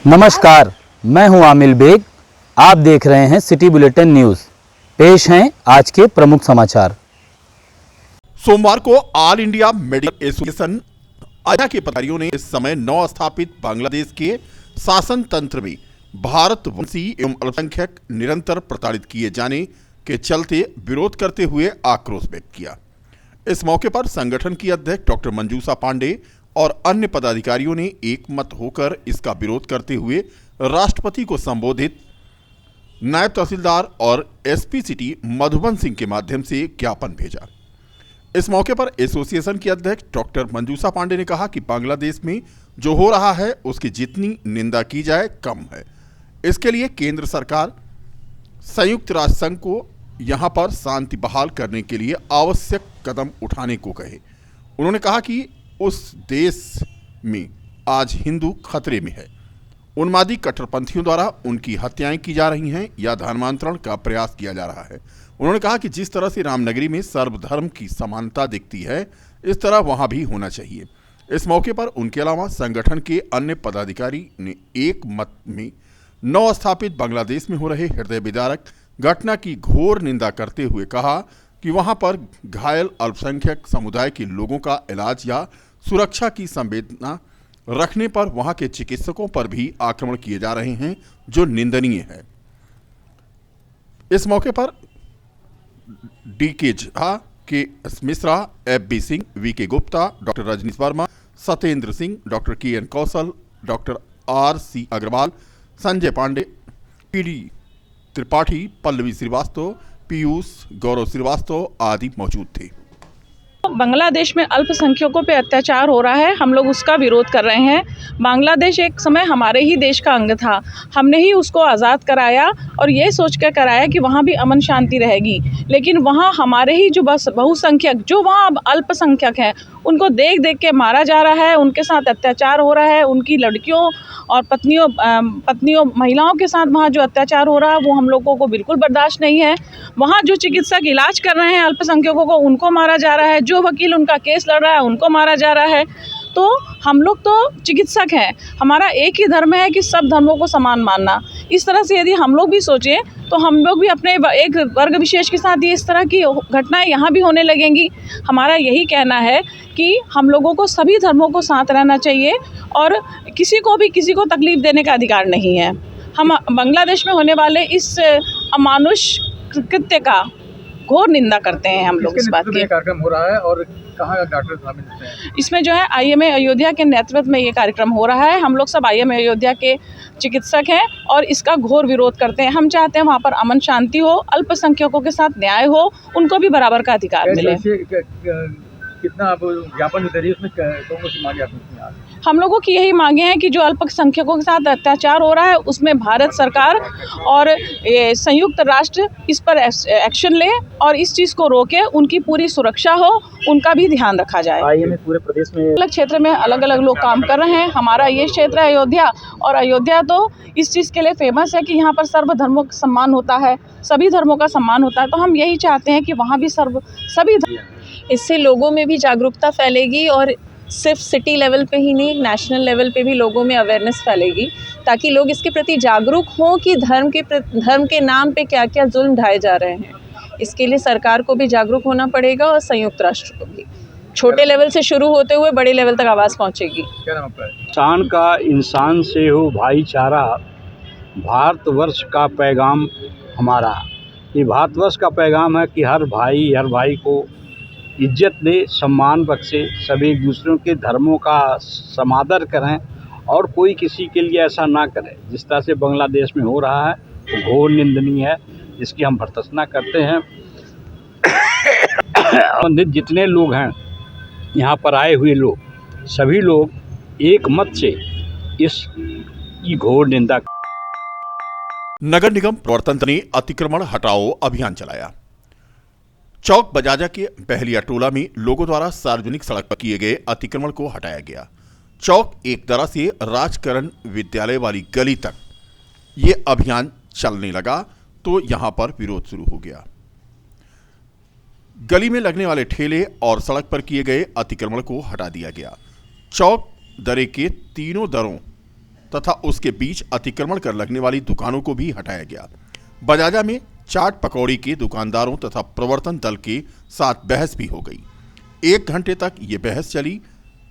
नमस्कार, मैं हूं आमिल बेग। आप देख रहे हैं सिटी बुलेटिन न्यूज। पेश हैं आज के प्रमुख समाचार। सोमवार को ऑल इंडिया मेडिकल एसोसिएशन आया के पदाधिकारियों ने इस समय नव स्थापित बांग्लादेश के शासन तंत्र में भारतवंशी एवं अल्पसंख्यक निरंतर प्रताड़ित किए जाने के चलते विरोध करते हुए आक्रोश व्यक्त किया। इस मौके पर संगठन की अध्यक्ष डॉक्टर मंजूषा पांडे और अन्य पदाधिकारियों ने एक मत होकर इसका विरोध करते हुए राष्ट्रपति को संबोधित नायब तहसीलदार और एसपी सिटी मधुबन सिंह के माध्यम से ज्ञापन भेजा। इस मौके पर एसोसिएशन की अध्यक्ष डॉक्टर मंजूषा पांडे ने कहा कि बांग्लादेश में जो हो रहा है उसकी जितनी निंदा की जाए कम है। इसके लिए केंद्र सरकार संयुक्त राष्ट्र संघ को यहां पर शांति बहाल करने के लिए आवश्यक कदम उठाने को कहे। उन्होंने कहा कि उस देश में आज हिंदू खतरे में है। उन्मादी कट्टरपंथियों द्वारा उनकी हत्याएं की जा रही हैं या धर्मांतरण का प्रयास किया जा रहा है। उन्होंने कहा कि जिस तरह से रामनगरी में सर्वधर्म की समानता दिखती है, इस तरह वहां भी होना चाहिए। इस मौके पर उनके अलावा संगठन के अन्य पदाधिकारी ने एक मत में नव स्थापित बांग्लादेश में हो रहे हृदय विदारक घटना की घोर निंदा करते हुए कहा कि वहां पर घायल अल्पसंख्यक समुदाय के लोगों का इलाज या सुरक्षा की संवेदना रखने पर वहां के चिकित्सकों पर भी आक्रमण किए जा रहे हैं, जो निंदनीय है। इस मौके पर D K. Jha, K S. Mishra, F B. Singh, V K. Gupta, doctor Rajneesh Verma, Satyendra Singh, doctor K N. Kaushal, doctor R C. Agarwal, Sanjay Pandey, P D. Tripathi, Pallavi Srivastava, Piyush, Gaurav Srivastava आदि मौजूद थे। बांग्लादेश में अल्पसंख्यकों पे अत्याचार हो रहा है, हम लोग उसका विरोध कर रहे हैं। बांग्लादेश एक समय हमारे ही देश का अंग था, हमने ही उसको आज़ाद कराया और ये सोच कर कराया कि वहाँ भी अमन शांति रहेगी। लेकिन वहाँ हमारे ही जो बस बहुसंख्यक, जो वहाँ अब अल्पसंख्यक हैं, उनको देख देख के मारा जा रहा है, उनके साथ अत्याचार हो रहा है। उनकी लड़कियों और पत्नियों महिलाओं के साथ वहाँ जो अत्याचार हो रहा है वो हम लोगों को बिल्कुल बर्दाश्त नहीं है। वहाँ जो चिकित्सक इलाज कर रहे हैं अल्पसंख्यकों को, उनको मारा जा रहा है। जो वकील उनका केस लड़ रहा है उनको मारा जा रहा है। तो हम लोग तो चिकित्सक हैं, हमारा एक ही धर्म है कि सब धर्मों को समान मानना। इस तरह से यदि हम लोग भी सोचें तो हम लोग भी अपने एक वर्ग विशेष के साथ ही इस तरह की घटनाएं यहाँ भी होने लगेंगी। हमारा यही कहना है कि हम लोगों को सभी धर्मों को साथ रहना चाहिए और किसी को तकलीफ देने का अधिकार नहीं है। हम बांग्लादेश में होने वाले इस अमानुष कृत्य का घोर निंदा करते हैं। हम लोग इस बात की। कार्यक्रम हो रहा है और कहाँ डॉक्टर शामिल हैं? इसमें जो है आईएमए अयोध्या के नेतृत्व में ये कार्यक्रम हो रहा है। हम लोग सब आईएमए अयोध्या के चिकित्सक हैं और इसका घोर विरोध करते हैं। हम चाहते हैं वहाँ पर अमन शांति हो, अल्पसंख्यकों के साथ न्याय हो, उनको भी बराबर का अधिकार मिले। कितना आप ज्ञापन दे रही है, उसमें कौन सी मांगे आपने? हम लोगों की यही मांगे हैं कि जो अल्पसंख्यकों के साथ अत्याचार हो रहा है उसमें भारत सरकार और संयुक्त राष्ट्र इस पर एक्शन ले और इस चीज़ को रोके, उनकी पूरी सुरक्षा हो, उनका भी ध्यान रखा जाए। आईएमए पूरे प्रदेश में अलग क्षेत्र में अलग अलग लोग काम कर रहे हैं। हमारा ये क्षेत्र है अयोध्या, और अयोध्या तो इस चीज़ के लिए फेमस है कि यहाँ पर सर्व धर्मों का सम्मान होता है, सभी धर्मों का सम्मान होता है। तो हम यही चाहते हैं कि वहाँ भी सभी इससे लोगों में भी जागरूकता फैलेगी और सिर्फ सिटी लेवल पे ही नहीं, नेशनल लेवल पे भी लोगों में अवेयरनेस फैलेगी, ताकि लोग इसके प्रति जागरूक हों कि धर्म के नाम पे क्या क्या जुल्म ढाए जा रहे हैं। इसके लिए सरकार को भी जागरूक होना पड़ेगा और संयुक्त राष्ट्र को भी। छोटे लेवल से शुरू होते हुए बड़े लेवल तक आवाज़ पहुंचेगी। क्या नाम आपका? इंसान का इंसान से हो भाईचारा, भारतवर्ष का पैगाम हमारा। ये भारतवर्ष का पैगाम है कि हर भाई को इज्जत दे, सम्मान बख्शे, सभी एक दूसरों के धर्मों का समादर करें और कोई किसी के लिए ऐसा ना करे। जिस तरह से बांग्लादेश में हो रहा है वो घोर निंदनीय है, जिसकी हम भर्त्सना करते हैं। और जितने लोग हैं यहाँ पर आए हुए लोग, सभी लोग एक मत से इसकी घोर निंदा। नगर निगम प्रवर्तन ने अतिक्रमण हटाओ अभियान चलाया। चौक बजाजा के बहलिया टोला में लोगों द्वारा सार्वजनिक सड़क पर किए गए अतिक्रमण को हटाया गया। चौक एक तरह से राजकरण विद्यालय वाली गली तक ये अभियान चलने लगा तो यहां पर विरोध शुरू हो गया। गली में लगने वाले ठेले और सड़क पर किए गए अतिक्रमण को हटा दिया गया। चौक दरे के तीनों दरों तथा उसके बीच अतिक्रमण कर लगने वाली दुकानों को भी हटाया गया। बजाजा में चाट पकौड़ी के दुकानदारों तथा प्रवर्तन दल के साथ बहस भी हो गई। 1 घंटे तक ये बहस चली।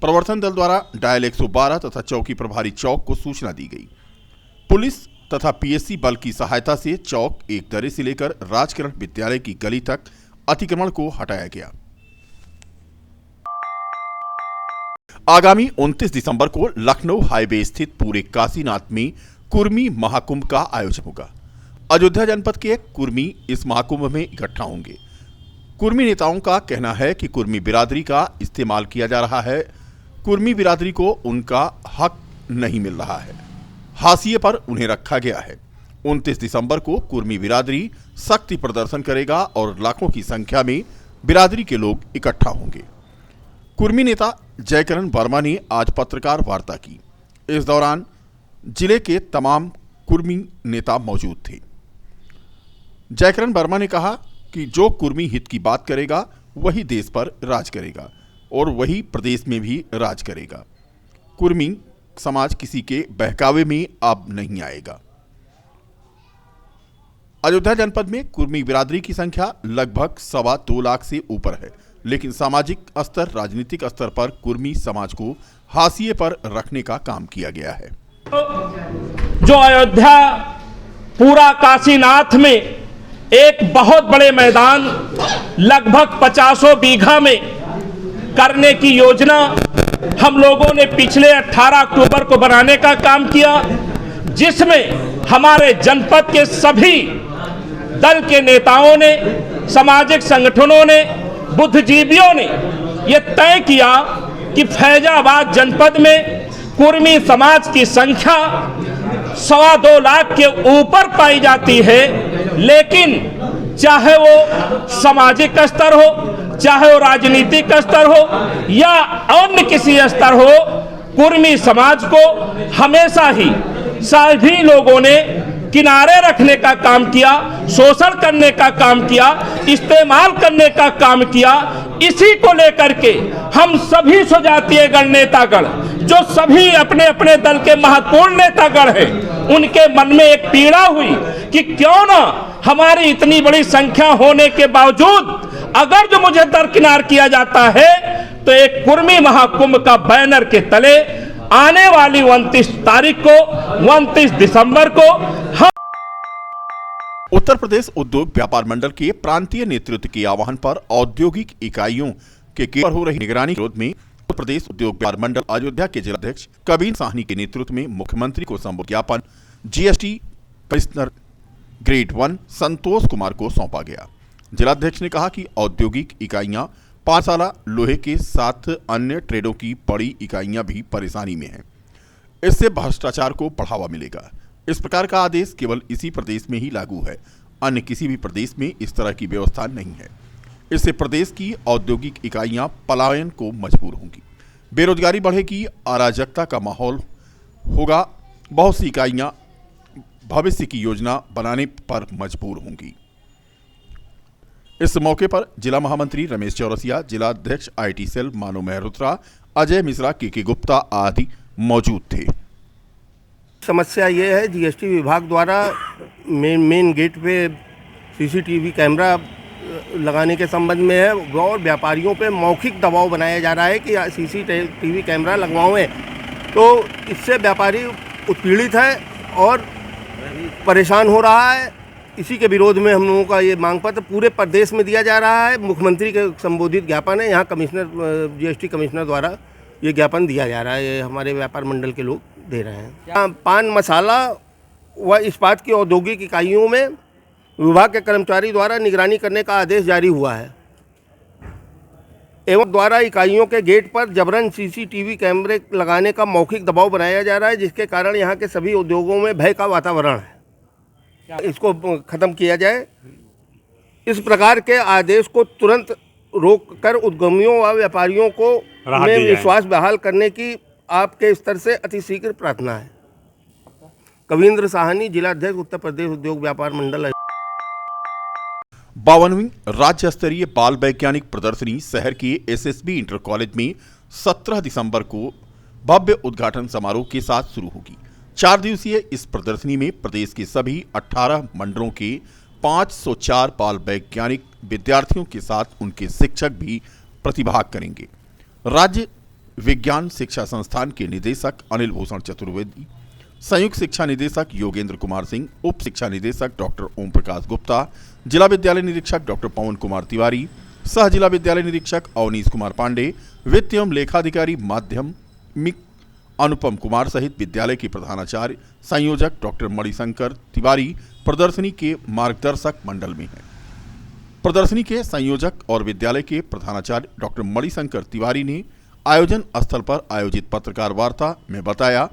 प्रवर्तन दल द्वारा डायल 112 तथा चौकी प्रभारी चौक को सूचना दी गई। पुलिस तथा पीएससी बल की सहायता से चौक एक दरे से लेकर राजकिरण विद्यालय की गली तक अतिक्रमण को हटाया गया। आगामी 29 दिसंबर को लखनऊ हाईवे स्थित पूरे काशीनाथ में कुर्मी महाकुंभ का आयोजन होगा। अयोध्या जनपद के कुर्मी इस महाकुंभ में इकट्ठा होंगे। कुर्मी नेताओं का कहना है कि कुर्मी बिरादरी का इस्तेमाल किया जा रहा है। कुर्मी बिरादरी को उनका हक नहीं मिल रहा है, हाशिए पर उन्हें रखा गया है। 29 दिसंबर को कुर्मी बिरादरी शक्ति प्रदर्शन करेगा और लाखों की संख्या में बिरादरी के लोग इकट्ठा होंगे। कुर्मी नेता जयकरण वर्मा ने आज पत्रकार वार्ता की। इस दौरान जिले के तमाम कुर्मी नेता मौजूद थे। जयकरण वर्मा ने कहा कि जो कुर्मी हित की बात करेगा वही देश पर राज करेगा और वही प्रदेश में भी राज करेगा। कुर्मी समाज किसी के बहकावे में अब नहीं आएगा। अयोध्या जनपद में कुर्मी बिरादरी की संख्या लगभग 2.25 लाख से ऊपर है, लेकिन सामाजिक स्तर, राजनीतिक स्तर पर कुर्मी समाज को हाशिए पर रखने का काम किया गया है। जो अयोध्या पूरा काशीनाथ में एक बहुत बड़े मैदान लगभग 50 बीघा में करने की योजना हम लोगों ने पिछले 18 अक्टूबर को बनाने का काम किया, जिसमें हमारे जनपद के सभी दल के नेताओं ने, सामाजिक संगठनों ने, बुद्धिजीवियों ने यह तय किया कि फैजाबाद जनपद में कुर्मी समाज की संख्या 2.25 लाख के ऊपर पाई जाती है, लेकिन चाहे वो सामाजिक स्तर हो, चाहे वो राजनीतिक स्तर हो या अन्य किसी स्तर हो, कुर्मी समाज को हमेशा ही सभी लोगों ने किनारे रखने का काम किया, शोषण करने का काम किया, इस्तेमाल करने का काम किया। इसी को लेकर के हम सभी स्वजातीय गण नेतागण, जो सभी अपने अपने दल के महत्वपूर्ण नेतागण हैं, उनके मन में एक पीड़ा हुई कि क्यों ना हमारी इतनी बड़ी संख्या होने के बावजूद अगर जो मुझे दरकिनार किया जाता है तो एक कुर्मी महाकुंभ का बैनर के तले आने वाली 29 तारीख को, 29 दिसंबर को हम उत्तर प्रदेश उद्योग व्यापार मंडल के प्रांतीय नेतृत्व के आह्वान पर औद्योगिक इकाइयों के गेट पर हो रही निगरानी विरोध में उत्तर प्रदेश उद्योग व्यापार मंडल अयोध्या के जिलाध्यक्ष कबीर साहनी के नेतृत्व में मुख्यमंत्री को संबोधित ज्ञापन GST commissioner grade 1 Santosh Kumar को सौंपा गया। जिलाध्यक्ष ने कहा कि औद्योगिक इकाइयां पाठशाला लोहे के साथ अन्य ट्रेडों की बड़ी इकाइयां भी परेशानी में हैं। इससे भ्रष्टाचार को बढ़ावा मिलेगा। इस प्रकार का आदेश केवल इसी प्रदेश में ही लागू है, अन्य किसी भी प्रदेश में इस तरह की व्यवस्था नहीं है। इससे प्रदेश की औद्योगिक इकाइयां पलायन को मजबूर होंगी, बेरोजगारी बढ़ेगी, अराजकता का माहौल होगा। बहुत सी इकाइयां भविष्य की योजना बनाने पर मजबूर होंगी। इस मौके पर जिला महामंत्री रमेश चौरसिया, जिला अध्यक्ष आईटी सेल मानो मेहरोत्रा, अजय मिश्रा, के गुप्ता आदि मौजूद थे। समस्या ये है, जीएसटी विभाग द्वारा मेन गेट पे सीसीटीवी कैमरा लगाने के संबंध में है और व्यापारियों पे मौखिक दबाव बनाया जा रहा है कि सीसीटीवी कैमरा लगवाएं। तो इससे व्यापारी उत्पीड़ित है और परेशान हो रहा है। इसी के विरोध में हम लोगों का ये मांग पत्र पूरे प्रदेश में दिया जा रहा है। मुख्यमंत्री के संबोधित ज्ञापन है, यहाँ कमिश्नर जीएसटी कमिश्नर द्वारा ये ज्ञापन दिया जा रहा है। ये हमारे व्यापार मंडल के लोग दे रहे हैं। पान मसाला व इस्पात की औद्योगिक इकाइयों में विभाग के कर्मचारी द्वारा निगरानी करने का आदेश जारी हुआ है एवं द्वारा इकाइयों के गेट पर जबरन सीसीटीवी कैमरे लगाने का मौखिक दबाव बनाया जा रहा है, जिसके कारण यहाँ के सभी उद्योगों में भय का वातावरण है। इसको खत्म किया जाए। इस प्रकार के आदेश को तुरंत रोककर उद्यमियों व व्यापारियों को में विश्वास बहाल करने की आपके स्तर से अतिशीघ्र प्रार्थना है। कविंद्र साहनी, जिलाध्यक्ष उत्तर प्रदेश उद्योग व्यापार मंडल। 52वीं राज्य स्तरीय बाल वैज्ञानिक प्रदर्शनी शहर के एसएसबी इंटर कॉलेज में 17 दिसंबर को भव्य उद्घाटन समारोह के साथ शुरू होगी। 4 दिवसीय इस प्रदर्शनी में प्रदेश के सभी 18 मंडलों के 504 बाल वैज्ञानिक विद्यार्थियों के साथ उनके शिक्षक भी प्रतिभाग करेंगे। राज्य विज्ञान शिक्षा संस्थान के निदेशक अनिल भूषण चतुर्वेदी, संयुक्त शिक्षा निदेशक योगेंद्र कुमार सिंह, उप शिक्षा निदेशक डॉक्टर ओम प्रकाश गुप्ता, जिला विद्यालय निरीक्षक डॉक्टर पवन कुमार तिवारी, सह जिला विद्यालय निरीक्षक अवनीश कुमार पांडे, वित्त एवं लेखाधिकारी माध्यमिक अनुपम कुमार सहित विद्यालय के प्रधानाचार्य संयोजक डॉक्टर मणिशंकर तिवारी प्रदर्शनी के मार्गदर्शक मंडल में हैं। प्रदर्शनी के संयोजक और विद्यालय के प्रधानाचार्य डॉक्टर मणिशंकर तिवारी ने आयोजन स्थल पर आयोजित पत्रकार वार्ता में बताया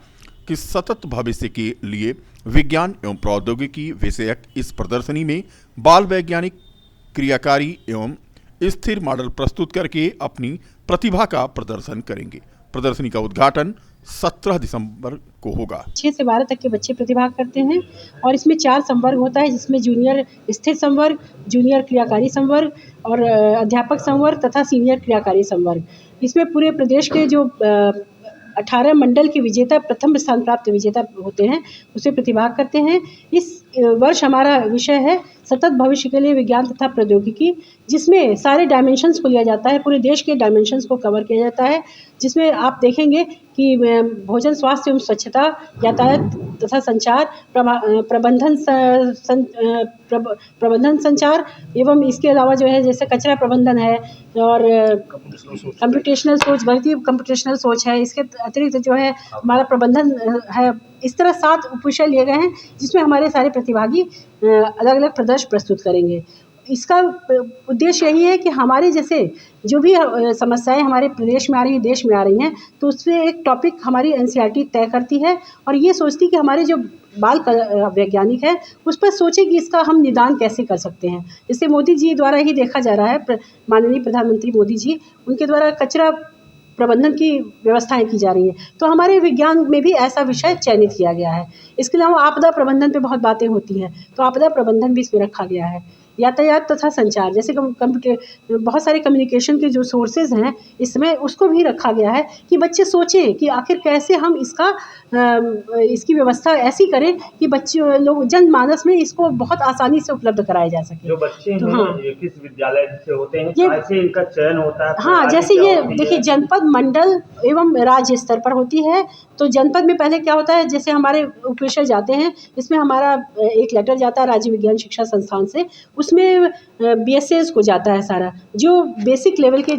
कि सतत भविष्य के लिए विज्ञान एवं प्रौद्योगिकी विषयक इस प्रदर्शनी में बाल वैज्ञानिक क्रियाकारी एवं स्थिर मॉडल प्रस्तुत करके अपनी प्रतिभा का प्रदर्शन करेंगे। प्रदर्शनी का उद्घाटन 17 दिसंबर को होगा। 6 से 12 तक के बच्चे प्रतिभाग करते हैं और इसमें 4 संवर्ग होता है, जिसमें जूनियर स्थिर संवर्ग, जूनियर क्रियाकारी संवर्ग और अध्यापक संवर्ग तथा सीनियर क्रियाकारी संवर्ग। इसमें पूरे प्रदेश के जो 18 मंडल के विजेता, प्रथम स्थान प्राप्त विजेता होते हैं, उसे प्रतिभाग करते हैं। इस वर्ष हमारा विषय है सतत भविष्य के लिए विज्ञान तथा प्रौद्योगिकी, जिसमें सारे डायमेंशंस को लिया जाता है, पूरे देश के डायमेंशंस को कवर किया जाता है, जिसमें आप देखेंगे कि भोजन, स्वास्थ्य एवं स्वच्छता, यातायात तथा संचार, प्रबंधन संचार एवं इसके अलावा जो है जैसे कचरा प्रबंधन है और कंप्यूटेशनल सोच, बढ़ती कंप्यूटेशनल सोच है। इसके अतिरिक्त जो है हमारा प्रबंधन है। इस तरह 7 उपविषय लिए गए हैं, जिसमें हमारे सारे प्रतिभागी अलग अलग प्रदर्शन प्रस्तुत करेंगे। इसका उद्देश्य यही है कि हमारे जैसे जो भी समस्याएं हमारे प्रदेश में आ रही है, देश में आ रही हैं, तो उससे एक टॉपिक हमारी एनसीईआरटी तय करती है और ये सोचती कि हमारे जो बाल वैज्ञानिक है उस पर सोचे कि इसका हम निदान कैसे कर सकते हैं। जैसे मोदी जी द्वारा ही देखा जा रहा है, माननीय प्रधानमंत्री मोदी जी, उनके द्वारा कचरा प्रबंधन की व्यवस्थाएं की जा रही हैं, तो हमारे विज्ञान में भी ऐसा विषय चयनित किया गया है। इसके अलावा आपदा प्रबंधन पे बहुत बातें होती हैं, तो आपदा प्रबंधन भी इसमें रखा गया है। यातायात तथा संचार, जैसे कंप्यूटर, बहुत सारे कम्युनिकेशन के जो सोर्सेज हैं इसमें, उसको भी रखा गया है कि बच्चे सोचें कि आखिर कैसे हम इसकी व्यवस्था ऐसी करें कि बच्चे लोग जनमानस में इसको बहुत आसानी से उपलब्ध कराया जा सके। जो बच्चे हैं किस विद्यालय से होते हैं, कैसे इनका चयन होता है? हाँ, जैसे ये देखिए जनपद, मंडल एवं राज्य स्तर पर होती है। तो जनपद में पहले क्या होता है, जैसे हमारे उपविषय जाते हैं, इसमें हमारा एक लेटर जाता है राज्य विज्ञान शिक्षा संस्थान से, उसमें BSS को जाता है सारा, जो बेसिक लेवल के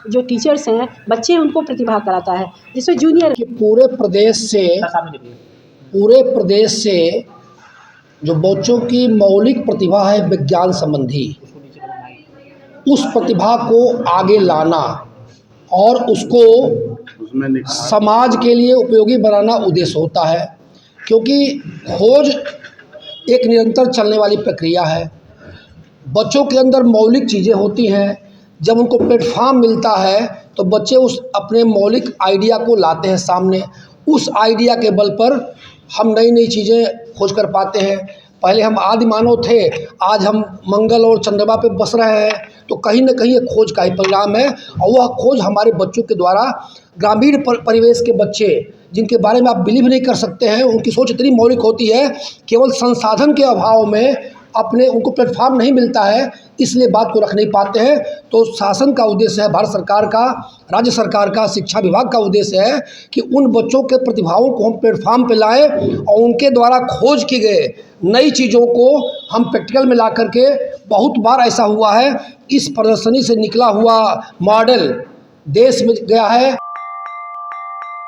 जो टीचर्स हैं, बच्चे हैं, उनको प्रतिभाग कराता है, जिसमें जूनियर पूरे प्रदेश से जो बच्चों की मौलिक प्रतिभा है विज्ञान संबंधी, उस प्रतिभा को आगे लाना और उसको समाज के लिए उपयोगी बनाना उद्देश्य होता है। क्योंकि खोज एक निरंतर चलने वाली प्रक्रिया है। बच्चों के अंदर मौलिक चीज़ें होती हैं, जब उनको प्लेटफॉर्म मिलता है तो बच्चे उस अपने मौलिक आइडिया को लाते हैं सामने। उस आइडिया के बल पर हम नई नई चीज़ें खोज कर पाते हैं। पहले हम आदि मानव थे, आज हम मंगल और चंद्रमा पे बस रहे हैं, तो कहीं ना कहीं ये खोज का ही परिणाम है। और वह खोज हमारे बच्चों के द्वारा, ग्रामीण परिवेश के बच्चे जिनके बारे में आप बिलीव नहीं कर सकते हैं, उनकी सोच इतनी मौलिक होती है, केवल संसाधन के अभाव में उनको प्लेटफॉर्म नहीं मिलता है, इसलिए बात को रख नहीं पाते हैं। तो शासन का उद्देश्य है, भारत सरकार का, राज्य सरकार का, शिक्षा विभाग का उद्देश्य है कि उन बच्चों के प्रतिभाओं को हम प्लेटफॉर्म पे लाएं और उनके द्वारा खोज की गए नई चीज़ों को हम प्रैक्टिकल में ला करके, बहुत बार ऐसा हुआ है, इस प्रदर्शनी से निकला हुआ मॉडल देश में गया है।